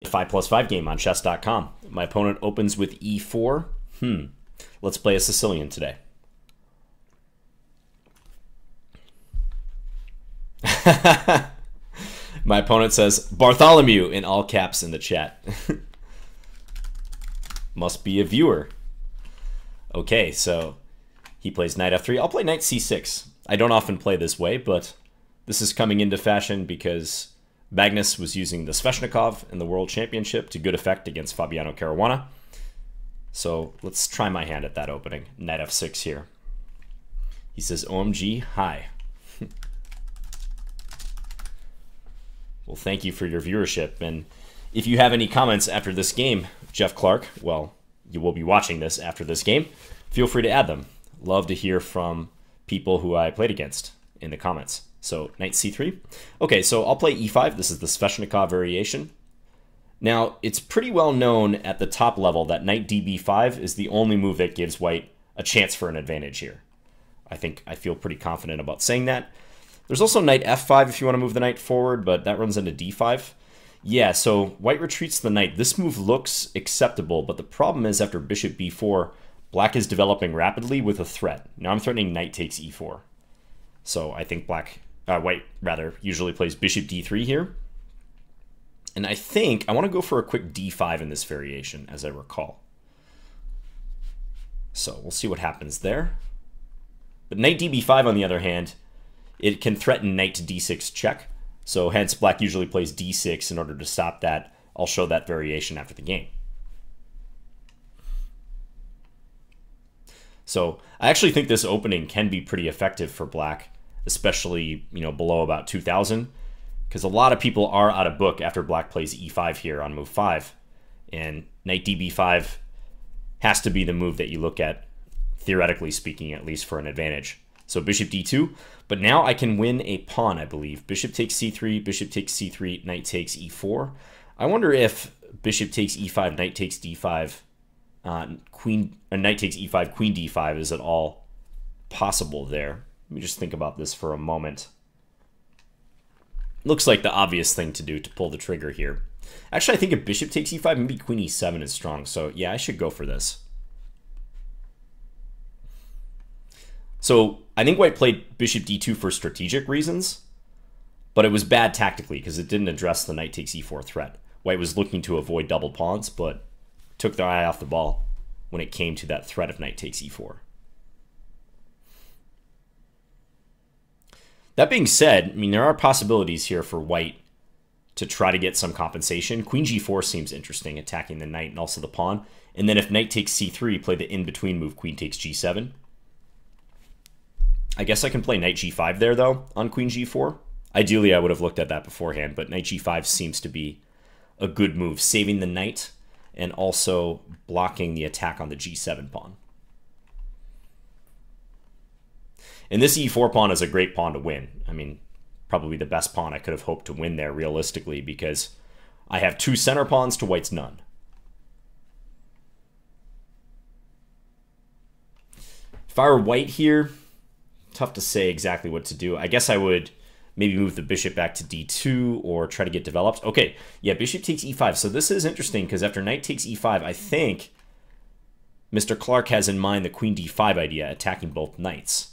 5+5 game on chess.com. My opponent opens with e4. Let's play a Sicilian today. My opponent says Bartholomew in all caps in the chat. Must be a viewer. Okay, so he plays knight f3. I'll play knight c6. I don't often play this way, but this is coming into fashion because Magnus was using the Sveshnikov in the World Championship to good effect against Fabiano Caruana. So let's try my hand at that opening. Knight f6 here. He says, OMG, hi. Well, thank you for your viewership. And if you have any comments after this game, GiofClark, well, you will be watching this after this game, feel free to add them. Love to hear from people who I played against in the comments. So knight c3. Okay, so I'll play e5. This is the Sveshnikov variation. Now, it's pretty well known at the top level that knight db5 is the only move that gives white a chance for an advantage here. I feel pretty confident about saying that. There's also knight f5 if you want to move the knight forward, but that runs into d5. Yeah, so white retreats the knight. This move looks acceptable, but the problem is after bishop b4, black is developing rapidly with a threat. Now I'm threatening knight takes e4. So I think white usually plays bishop d3 here. And I think I want to go for a quick d5 in this variation, as I recall. So we'll see what happens there. But knight db5, on the other hand, it can threaten knight to d6 check. So hence black usually plays d6 in order to stop that. I'll show that variation after the game. So I actually think this opening can be pretty effective for black, especially, below about 2000, because a lot of people are out of book after black plays e5 here on move 5, and knight db5 has to be the move that you look at, theoretically speaking, at least for an advantage. So bishop d2, but now I can win a pawn, I believe. Bishop takes c3, bishop takes c3, knight takes e4. I wonder if bishop takes e5, knight takes d5, knight takes e5, queen d5 is at all possible there. Let me just think about this for a moment. Looks like the obvious thing to do to pull the trigger here. Actually, I think if bishop takes e5, maybe queen e7 is strong. So yeah, I should go for this. So I think white played bishop d2 for strategic reasons, but it was bad tactically because it didn't address the knight takes e4 threat. White was looking to avoid double pawns, but took their eye off the ball when it came to that threat of knight takes e4. That being said, there are possibilities here for white to try to get some compensation. Queen g4 seems interesting, attacking the knight and also the pawn. And then if knight takes c3, play the in-between move, queen takes g7. I guess I can play knight g5 there, though, on queen g4. Ideally, I would have looked at that beforehand, but knight g5 seems to be a good move, saving the knight and also blocking the attack on the g7 pawn. And this e4 pawn is a great pawn to win. Probably the best pawn I could have hoped to win there realistically, because I have two center pawns to white's none. If I were white here, tough to say exactly what to do. I guess I would maybe move the bishop back to d2 or try to get developed. Okay, yeah, bishop takes e5. So this is interesting because after knight takes e5, I think Mr. Clark has in mind the queen d5 idea, attacking both knights.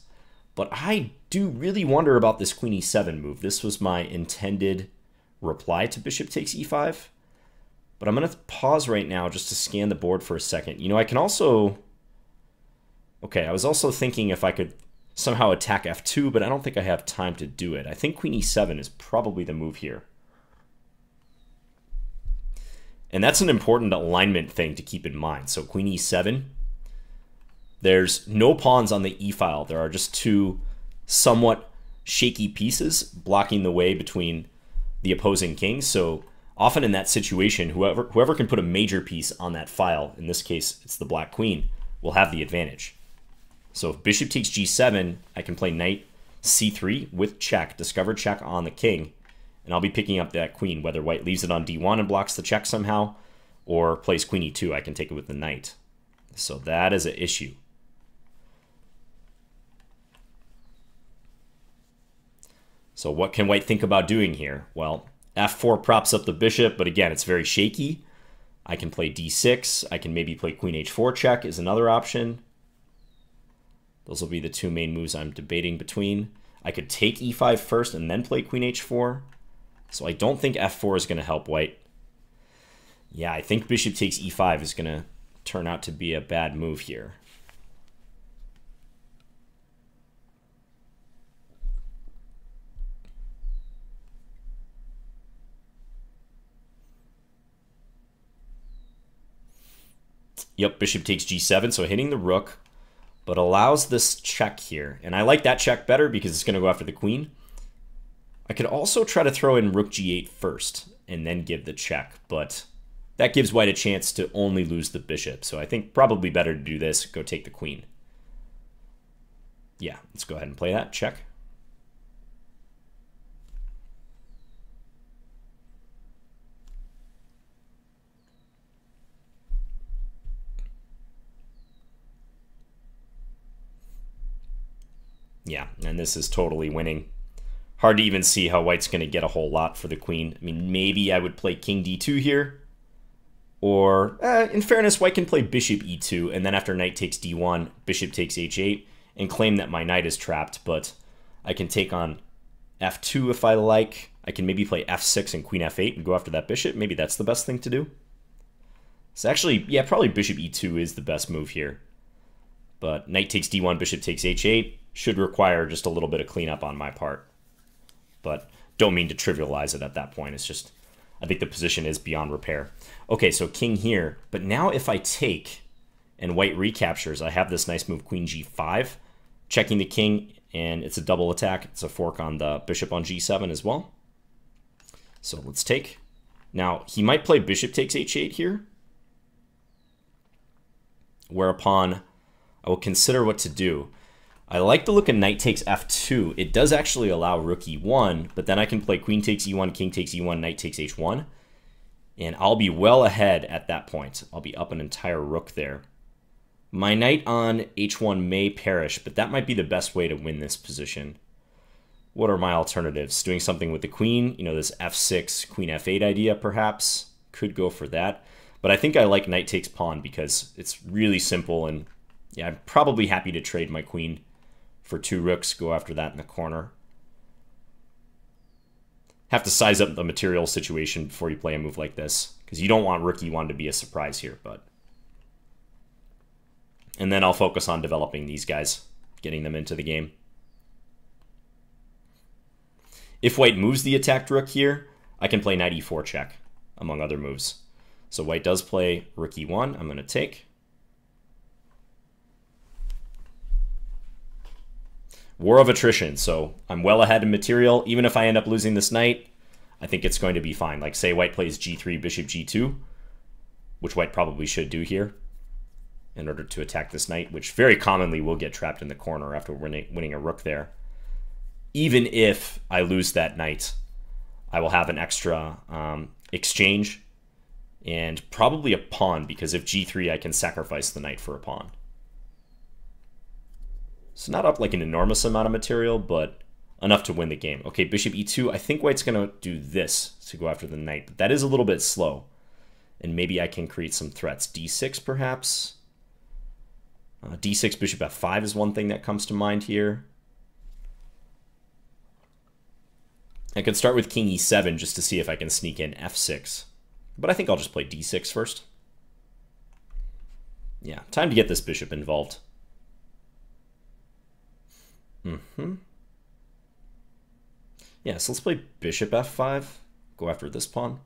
But I do really wonder about this queen e7 move. This was my intended reply to bishop takes e5. But I'm going to pause right now just to scan the board for a second. I can also... Okay, I was also thinking if I could somehow attack f2, but I don't think I have time to do it. I think queen e7 is probably the move here. And that's an important alignment thing to keep in mind. So queen e7... There's no pawns on the e-file. There are just two somewhat shaky pieces blocking the way between the opposing kings. So often in that situation, whoever can put a major piece on that file, in this case it's the black queen, will have the advantage. So if bishop takes g7, I can play knight c3 with check, discover check on the king, and I'll be picking up that queen, whether white leaves it on d1 and blocks the check somehow, or plays queen e2, I can take it with the knight. So that is an issue. So what can white think about doing here? Well, f4 props up the bishop, but again, it's very shaky. I can play d6. I can maybe play queen h4 check is another option. Those will be the two main moves I'm debating between. I could take e5 first and then play queen h4. So I don't think f4 is going to help white. Yeah, I think bishop takes e5 is going to turn out to be a bad move here. Yep, bishop takes g7, so hitting the rook, but allows this check here. And I like that check better because it's going to go after the queen. I could also try to throw in rook g8 first and then give the check, but that gives white a chance to only lose the bishop. So I think probably better to do this, go take the queen. Yeah, let's go ahead and play that, check. Yeah, and this is totally winning. Hard to even see how white's going to get a whole lot for the queen. I mean, maybe I would play king d2 here. Or, in fairness, white can play bishop e2, and then after knight takes d1, bishop takes h8, and claim that my knight is trapped. But I can take on f2 if I like. I can maybe play f6 and queen f8 and go after that bishop. Maybe that's the best thing to do. So actually, yeah, probably bishop e2 is the best move here. But knight takes d1, bishop takes h8 should require just a little bit of cleanup on my part. But don't mean to trivialize it at that point. It's just, I think the position is beyond repair. Okay, so king here. But now if I take and white recaptures, I have this nice move, queen g5, checking the king, and it's a double attack. It's a fork on the bishop on g7 as well. So let's take. Now, he might play bishop takes h8 here, whereupon I will consider what to do. I like the look of knight takes f2. It does actually allow rook e1, but then I can play queen takes e1, king takes e1, knight takes h1, and I'll be well ahead at that point. I'll be up an entire rook there. My knight on h1 may perish, but that might be the best way to win this position. What are my alternatives? Doing something with the queen, you know, this f6, queen f8 idea perhaps. Could go for that. But I think I like knight takes pawn because it's really simple, and yeah, I'm probably happy to trade my queen for two rooks, go after that in the corner. Have to size up the material situation before you play a move like this, because you don't want rook e1 to be a surprise here. But and then I'll focus on developing these guys, getting them into the game. If white moves the attacked rook here, I can play knight e4 check, among other moves. So white does play rook e1. I'm going to take. War of attrition, so I'm well ahead in material. Even if I end up losing this knight, I think it's going to be fine. Like, say white plays g3, bishop g2, which white probably should do here in order to attack this knight, which very commonly will get trapped in the corner after winning a rook there. Even if I lose that knight, I will have an extra exchange and probably a pawn, because if g3, I can sacrifice the knight for a pawn. So not up like an enormous amount of material, but enough to win the game. Okay, bishop e2. I think white's going to do this to go after the knight, but that is a little bit slow. And maybe I can create some threats. d6 perhaps. d6, bishop f5 is one thing that comes to mind here. I could start with king e7 just to see if I can sneak in f6. But I think I'll just play d6 first. Yeah, time to get this bishop involved. Yeah, so let's play bishop f5. Go after this pawn.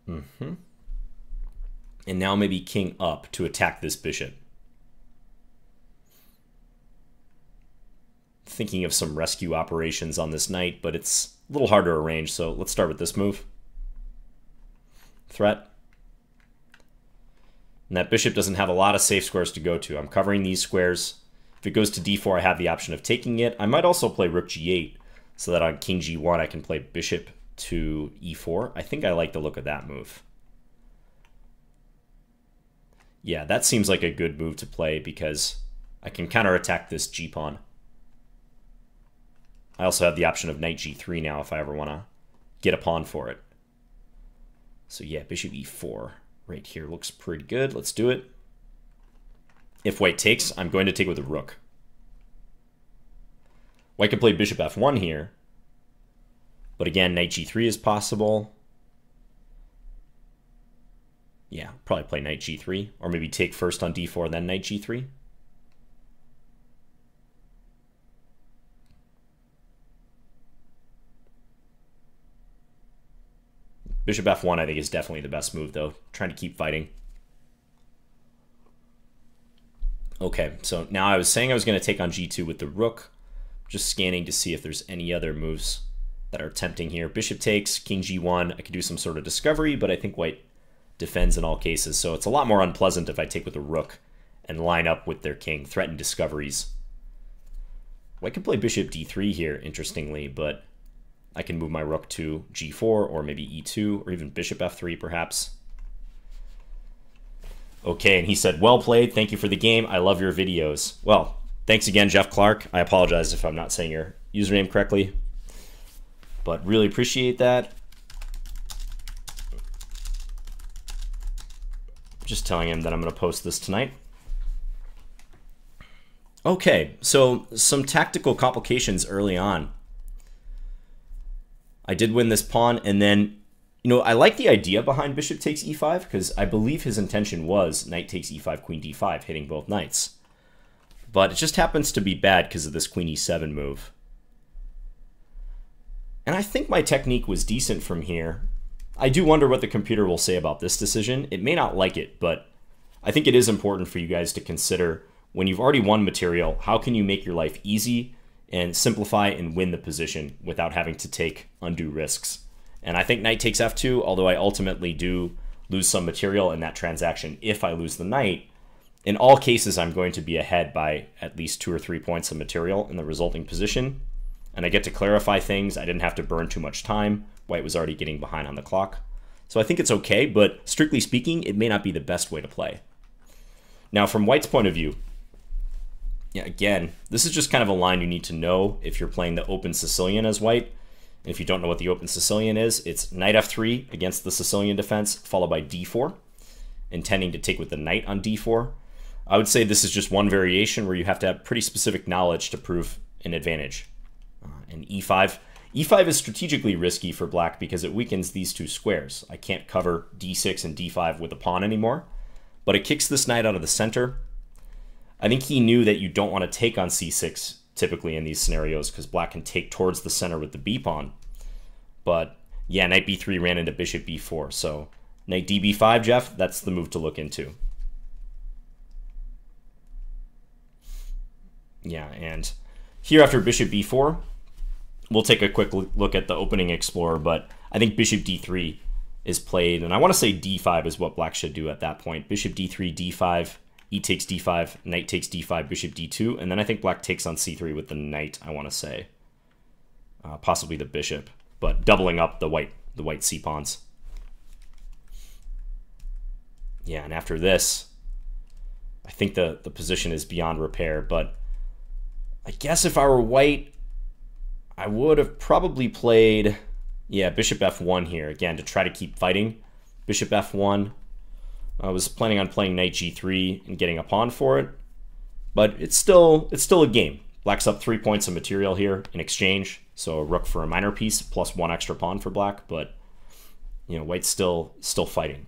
And now maybe king up to attack this bishop. Thinking of some rescue operations on this knight, but it's a little hard to arrange, so let's start with this move. Threat. And that bishop doesn't have a lot of safe squares to go to. I'm covering these squares. If it goes to d4, I have the option of taking it. I might also play rook g8, so that on king g1, I can play bishop to e4. I think I like the look of that move. Yeah, that seems like a good move to play because I can counterattack this g-pawn. I also have the option of knight g3 now if I ever want to get a pawn for it. So yeah, bishop e4 right here looks pretty good. Let's do it. If white takes, I'm going to take with a rook. White can play bishop f1 here. But again, knight g3 is possible. Yeah, probably play knight g3. Or maybe take first on d4, then knight g3. Bishop f1, I think, is definitely the best move, though. Trying to keep fighting. Okay, so now I was saying I was going to take on g2 with the rook. Just scanning to see if there's any other moves that are tempting here. Bishop takes, king g1. I could do some sort of discovery, but I think white defends in all cases. So it's a lot more unpleasant if I take with a rook and line up with their king. Threaten discoveries. White can play bishop d3 here, interestingly, but I can move my rook to g4 or maybe e2 or even bishop f3 perhaps. Okay, and he said, well played. Thank you for the game. I love your videos. Well, thanks again, GiofClark. I apologize if I'm not saying your username correctly, but really appreciate that. Just telling him that I'm going to post this tonight. Okay, so some tactical complications early on. I did win this pawn, and then, you know, I like the idea behind bishop takes e5, because I believe his intention was knight takes e5, queen d5, hitting both knights. But it just happens to be bad because of this queen e7 move. And I think my technique was decent from here. I do wonder what the computer will say about this decision. It may not like it, but I think it is important for you guys to consider when you've already won material, how can you make your life easy and simplify and win the position without having to take undue risks. And I think knight takes f2, although I ultimately do lose some material in that transaction if I lose the knight. In all cases, I'm going to be ahead by at least 2 or 3 points of material in the resulting position. And I get to clarify things. I didn't have to burn too much time. White was already getting behind on the clock. So I think it's okay, but strictly speaking, it may not be the best way to play. Now, from white's point of view, yeah, again, this is just kind of a line you need to know if you're playing the open Sicilian as white. And if you don't know what the open Sicilian is, it's knight f3 against the Sicilian defense, followed by d4, intending to take with the knight on d4. I would say this is just one variation where you have to have pretty specific knowledge to prove an advantage. And e5. e5 is strategically risky for black because it weakens these two squares. I can't cover d6 and d5 with a pawn anymore, but it kicks this knight out of the center. I think he knew that you don't want to take on c6 typically in these scenarios because black can take towards the center with the b-pawn. But yeah, knight b3 ran into bishop b4. So knight db5, Jeff, that's the move to look into. Yeah, and here after bishop b4, we'll take a quick look at the opening explorer, but I think bishop d3 is played, and I want to say d5 is what black should do at that point. Bishop d3, d5, e takes d5, knight takes d5, bishop d2, and then I think black takes on c3 with the knight, I want to say. Possibly the bishop, but doubling up the white c-pawns. Yeah, and after this, I think the position is beyond repair, but I guess if I were white, I would have probably played, yeah, bishop f1 here, again, to try to keep fighting. Bishop f1. I was planning on playing knight g3 and getting a pawn for it, but it's still a game. Black's up 3 points of material here in exchange, so a rook for a minor piece plus 1 extra pawn for black, but you know, white's still fighting.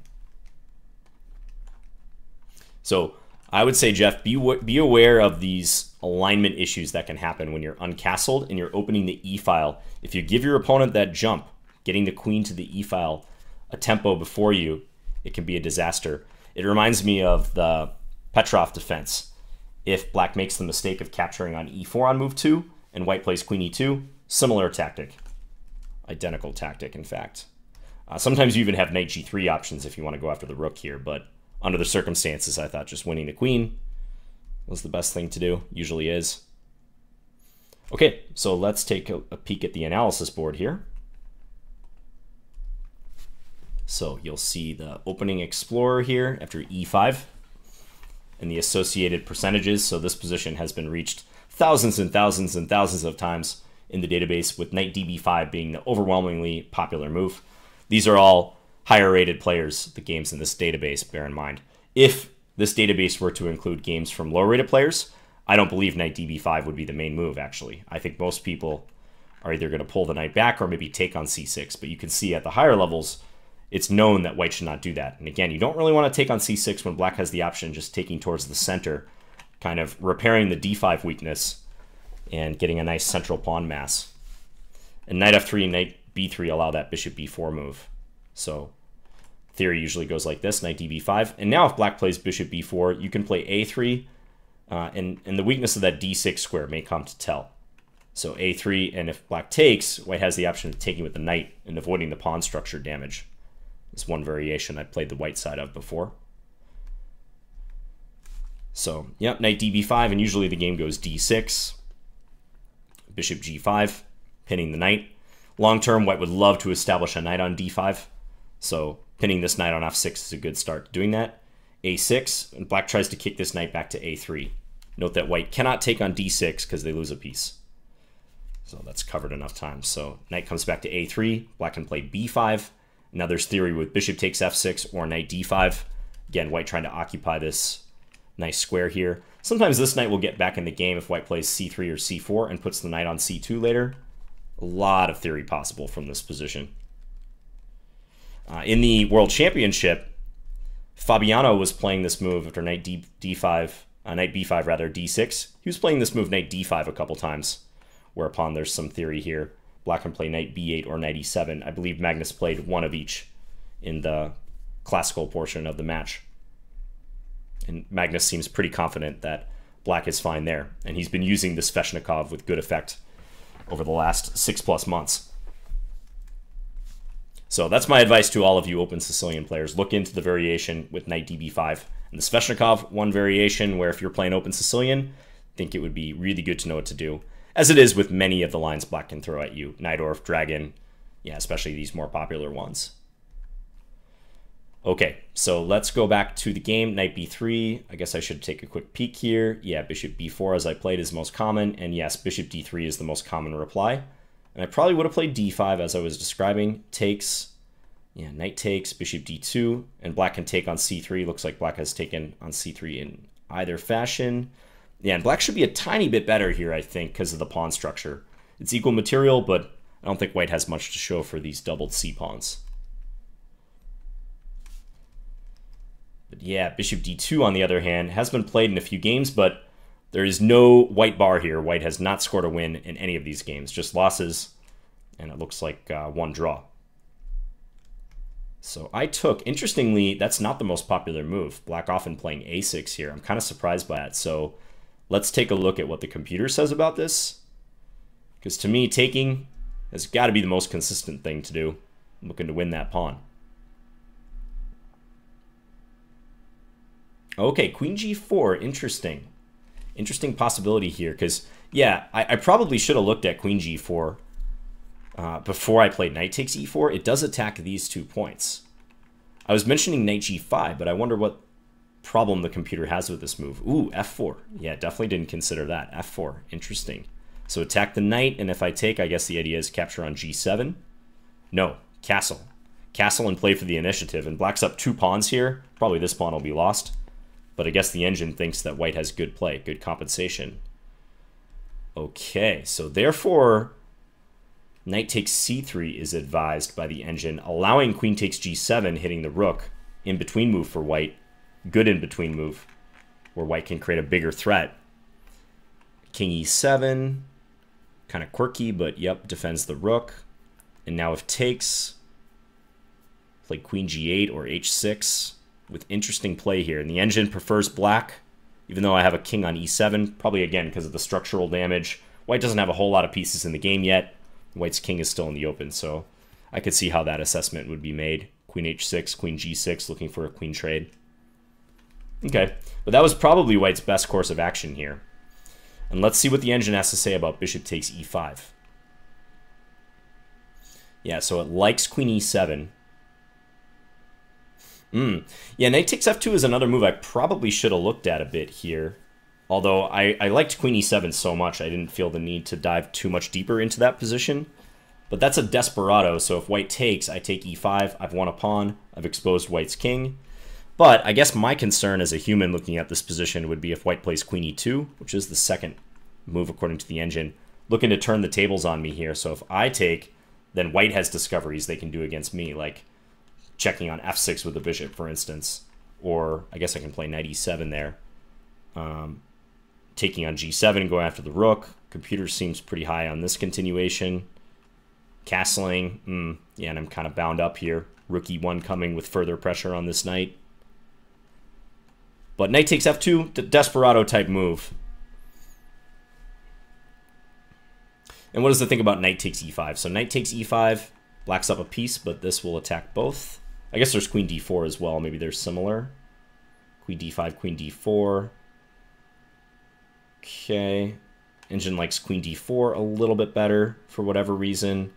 So I would say, Jeff, be aware of these alignment issues that can happen when you're uncastled and you're opening the e-file. If you give your opponent that jump, getting the queen to the e-file a tempo before you, it can be a disaster. It reminds me of the Petrov defense. If black makes the mistake of capturing on e4 on move 2 and white plays queen e2, similar tactic. Identical tactic, in fact. Sometimes you even have knight g3 options if you want to go after the rook here, but under the circumstances, I thought just winning the queen was the best thing to do. Usually is. Okay, so let's take a peek at the analysis board here. So you'll see the opening explorer here after e5 and the associated percentages. So this position has been reached thousands and thousands and thousands of times in the database, with knight db5 being the overwhelmingly popular move. These are all higher rated players, the games in this database, bear in mind. If this database were to include games from lower rated players, I don't believe knight db5 would be the main move, actually. I think most people are either going to pull the knight back or maybe take on c6, but you can see at the higher levels, it's known that white should not do that. And again, you don't really want to take on c6 when black has the option just taking towards the center, kind of repairing the d5 weakness and getting a nice central pawn mass. And knight f3 and knight b3 allow that bishop b4 move. So theory usually goes like this, knight db5. And now if black plays bishop b4, you can play a3, and the weakness of that d6 square may come to tell. So a3, and if black takes, white has the option of taking with the knight and avoiding the pawn structure damage. It's one variation I played the white side of before. So, yep, knight db5, and usually the game goes d6, bishop g5, pinning the knight. Long term, white would love to establish a knight on d5, so pinning this knight on f6 is a good start to doing that. a6, and black tries to kick this knight back to a3. Note that white cannot take on d6 because they lose a piece. So that's covered enough times. So knight comes back to a3, black can play b5. Now there's theory with bishop takes f6 or knight d5. Again, white trying to occupy this nice square here. Sometimes this knight will get back in the game if white plays c3 or c4 and puts the knight on c2 later. A lot of theory possible from this position. In the World Championship, Fabiano was playing this move after knight d5, knight b5 rather, d6. He was playing this move knight d5 a couple times, whereupon there's some theory here. Black can play knight b8 or knight e7. I believe Magnus played one of each in the classical portion of the match. And Magnus seems pretty confident that black is fine there. And he's been using the Sveshnikov with good effect over the last 6+ months. So that's my advice to all of you open Sicilian players. Look into the variation with knight db5. And the Sveshnikov, one variation where if you're playing open Sicilian, I think it would be really good to know what to do. As it is with many of the lines black can throw at you. Najdorf, Dragon, yeah, especially these more popular ones. Okay, so let's go back to the game. Knight b3. I guess I should take a quick peek here. Yeah, bishop b4 as I played is most common. And yes, bishop d3 is the most common reply. And I probably would have played d5 as I was describing. Takes. Yeah, knight takes, bishop d2. And black can take on c3. Looks like black has taken on c3 in either fashion. Yeah, and black should be a tiny bit better here, I think, because of the pawn structure. It's equal material, but I don't think white has much to show for these doubled c-pawns. But yeah, bishop d2, on the other hand, has been played in a few games, but there is no white bar here. White has not scored a win in any of these games, just losses, and it looks like one draw. So I took, interestingly, that's not the most popular move. Black often playing a6 here. I'm kind of surprised by that. So let's take a look at what the computer says about this. Because to me, taking has got to be the most consistent thing to do. I'm looking to win that pawn. Okay, queen g4, interesting. Interesting possibility here, because, yeah, I probably should have looked at queen g4 before I played knight takes e4. It does attack these 2 points. I was mentioning knight g5, but I wonder what problem the computer has with this move. Ooh, f4. Yeah, definitely didn't consider that. f4, interesting. So attack the knight, and if I take, I guess the idea is capture on g7. No, castle. Castle and play for the initiative, and black's up 2 pawns here. Probably this pawn will be lost. But I guess the engine thinks that white has good play, good compensation. Okay, so therefore, knight takes c3 is advised by the engine, allowing queen takes g7, hitting the rook, in-between move for white. Good in-between move, where white can create a bigger threat. King e7, kind of quirky, but yep, defends the rook. And now if takes, play queen g8 or h6. With interesting play here. And the engine prefers black, even though I have a king on e7, probably again because of the structural damage. White doesn't have a whole lot of pieces in the game yet. White's king is still in the open, so I could see how that assessment would be made. Queen h6, queen g6, looking for a queen trade. Okay, but that was probably white's best course of action here. And let's see what the engine has to say about bishop takes e5. Yeah, so it likes queen e7. Yeah, knight takes f2 is another move I probably should have looked at a bit here. Although I liked queen e7 so much, I didn't feel the need to dive too much deeper into that position. But that's a desperado, so if white takes, I take e5, I've won a pawn, I've exposed white's king. But I guess my concern as a human looking at this position would be if white plays queen e2, which is the second move according to the engine, looking to turn the tables on me here. So if I take, then white has discoveries they can do against me, like checking on f6 with the bishop, for instance. Or I guess I can play knight e7 there. Taking on g7, going after the rook. Computer seems pretty high on this continuation. Castling, yeah, and I'm kind of bound up here. Rook e1 coming with further pressure on this knight. But knight takes f2, desperado type move. And what does the thing about knight takes e5? So knight takes e5, blacks up a piece, but this will attack both. I guess there's queen d4 as well. Maybe they're similar. Queen d5, queen d4. Okay. Engine likes queen d4 a little bit better for whatever reason.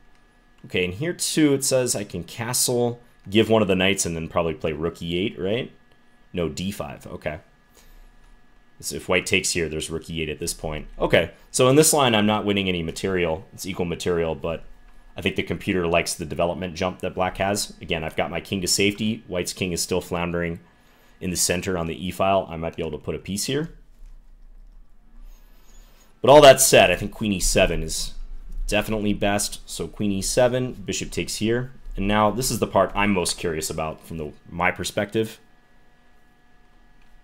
Okay, and here too it says I can castle, give one of the knights, and then probably play rook e8, right? No, d5. Okay. So if white takes here, there's rook e8 at this point. Okay, so in this line I'm not winning any material. It's equal material, but I think the computer likes the development jump that black has. Again, I've got my king to safety. White's king is still floundering in the center on the e-file. I might be able to put a piece here. But all that said, I think queen e7 is definitely best. So queen e7, bishop takes here. And now this is the part I'm most curious about from my perspective.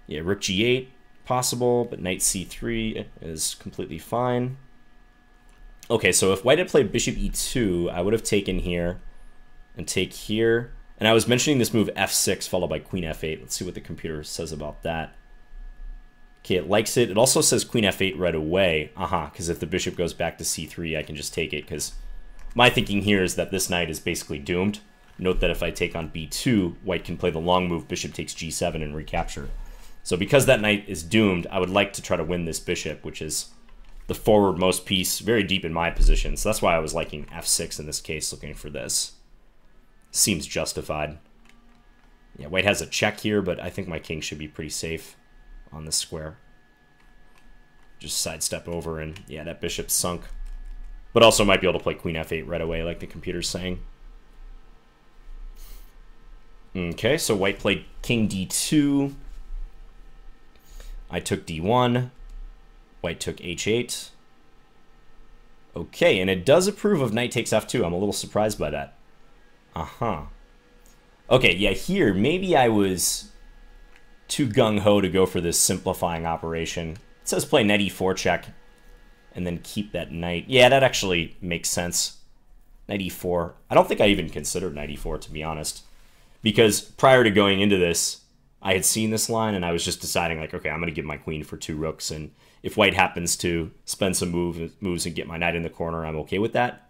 Yeah, rook g8, possible, but knight c3 is completely fine. Okay, so if white had played bishop e2, I would have taken here and take here. And I was mentioning this move f6 followed by queen f8. Let's see what the computer says about that. Okay, it likes it. It also says queen f8 right away. Because if the bishop goes back to c3, I can just take it. Because my thinking here is that this knight is basically doomed. Note that if I take on b2, white can play the long move, bishop takes g7 and recapture. So because that knight is doomed, I would like to try to win this bishop, which is the forwardmost piece, very deep in my position. So that's why I was liking f6 in this case, looking for this. Seems justified. Yeah, white has a check here, but I think my king should be pretty safe on this square. Just sidestep over, and yeah, that bishop's sunk. But also might be able to play queen f8 right away, like the computer's saying. Okay, so white played king d2. I took d1. White took h8. Okay, and it does approve of knight takes f2. I'm a little surprised by that. Okay, yeah, here, maybe I was too gung-ho to go for this simplifying operation. It says play knight e4 check, and then keep that knight. Yeah, that actually makes sense. Knight e4. I don't think I even considered knight e4, to be honest. Because prior to going into this, I had seen this line, and I was just deciding, like, okay, I'm going to give my queen for 2 rooks, and if white happens to spend some moves and get my knight in the corner, I'm okay with that.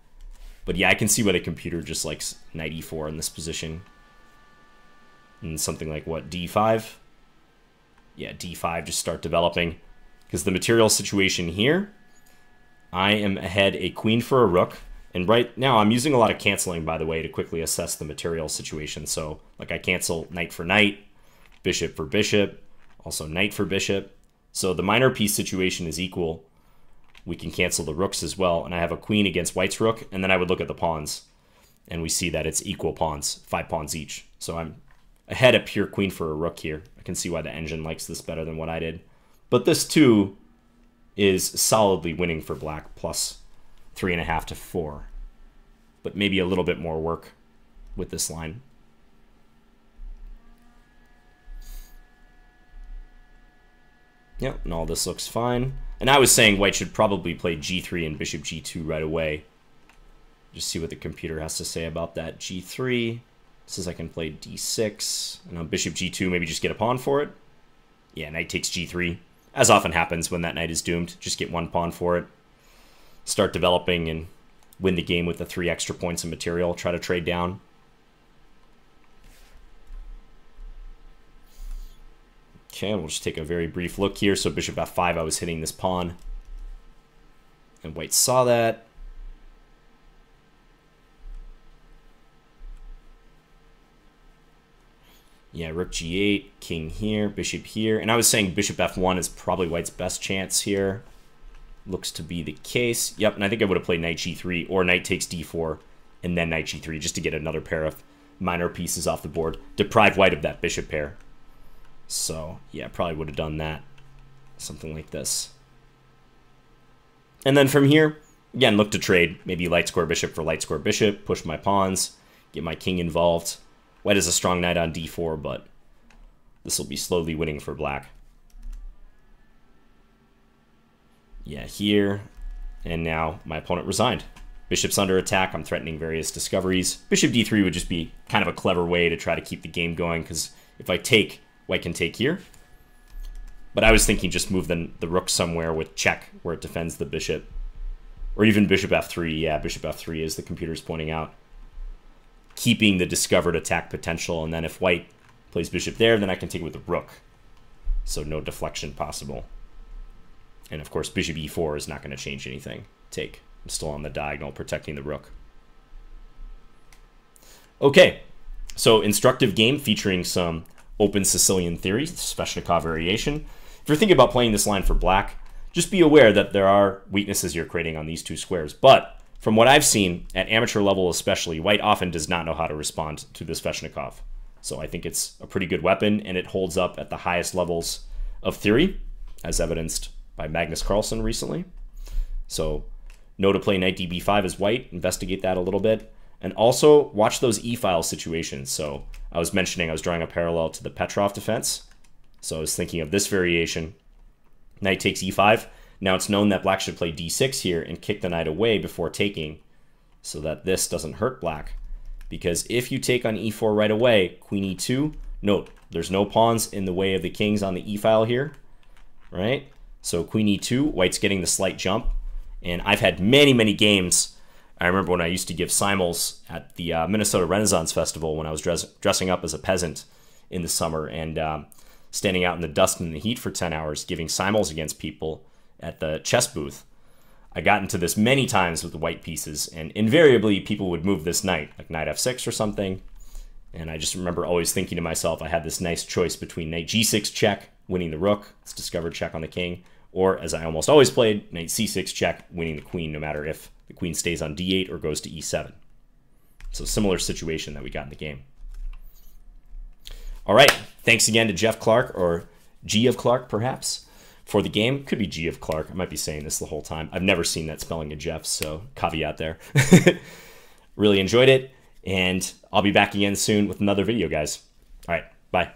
But yeah, I can see why the computer just likes knight e4 in this position. And something like, what, d5? Yeah, d5, just start developing. Because the material situation here, I am ahead a queen for a rook. And right now, I'm using a lot of canceling, by the way, to quickly assess the material situation. So, like, I cancel knight for knight, bishop for bishop, also knight for bishop. So the minor piece situation is equal. We can cancel the rooks as well. And I have a queen against white's rook, and then I would look at the pawns. And we see that it's equal pawns, 5 pawns each. So I'm ahead a pure queen for a rook here. I can see why the engine likes this better than what I did. But this, too, is solidly winning for black, plus 3.5 to 4. But maybe a little bit more work with this line. Yep, and all this looks fine. And I was saying white should probably play g3 and bishop g2 right away. Just see what the computer has to say about that. g3 says I can play d6. And on bishop g2, maybe just get a pawn for it. Yeah, knight takes g3. As often happens when that knight is doomed. Just get 1 pawn for it. Start developing and win the game with the 3 extra points of material. Try to trade down. Okay, we'll just take a very brief look here. So bishop f5, I was hitting this pawn. And white saw that. Yeah, rook g8, king here, bishop here. And I was saying bishop f1 is probably white's best chance here. Looks to be the case. Yep, and I think I would have played knight g3 or knight takes d4 and then knight g3 just to get another pair of minor pieces off the board. Deprive white of that bishop pair. So, yeah, probably would have done that. Something like this. And then from here, again, look to trade. Maybe light square bishop for light square bishop. Push my pawns. Get my king involved. White has a strong knight on d4, but this will be slowly winning for black. Yeah, here. And now my opponent resigned. Bishop's under attack. I'm threatening various discoveries. Bishop d3 would just be kind of a clever way to try to keep the game going, because if I take, white can take here. But I was thinking just move the rook somewhere with check, where it defends the bishop. Or even bishop f3. Yeah, bishop f3 is the computer's pointing out. Keeping the discovered attack potential, and then if white plays bishop there, then I can take it with the rook. So no deflection possible. And of course, bishop e4 is not going to change anything. Take. I'm still on the diagonal, protecting the rook. Okay, so instructive game featuring some open Sicilian theory, Sveshnikov variation. If you're thinking about playing this line for black, just be aware that there are weaknesses you're creating on these two squares. But from what I've seen, at amateur level especially, white often does not know how to respond to the Sveshnikov. So I think it's a pretty good weapon, and it holds up at the highest levels of theory, as evidenced by Magnus Carlsen recently. So know to play knight db5 as white, investigate that a little bit, and also watch those e-file situations. So I was mentioning I was drawing a parallel to the Petrov defense. So I was thinking of this variation. Knight takes e5. Now it's known that black should play d6 here and kick the knight away before taking, so that this doesn't hurt black. Because if you take on e4 right away, queen e2, note, there's no pawns in the way of the kings on the e-file here, right? So queen e2, white's getting the slight jump. And I've had many, many games. I remember when I used to give simul's at the Minnesota Renaissance Festival when I was dressing up as a peasant in the summer and standing out in the dust and the heat for 10 hours giving simul's against people at the chess booth. I got into this many times with the white pieces, and invariably people would move this knight, like knight f6 or something. And I just remember always thinking to myself, I had this nice choice between knight g6 check, winning the rook, it's discovered check on the king, or as I almost always played, knight c6 check, winning the queen, no matter if the queen stays on d8 or goes to e7. So similar situation that we got in the game. All right, thanks again to GiofClark, or GiofClark perhaps, for the game. Could be GiofClark. I might be saying this the whole time. I've never seen that spelling of Jeff, so caveat there. Really enjoyed it, and I'll be back again soon with another video, guys. All right, bye.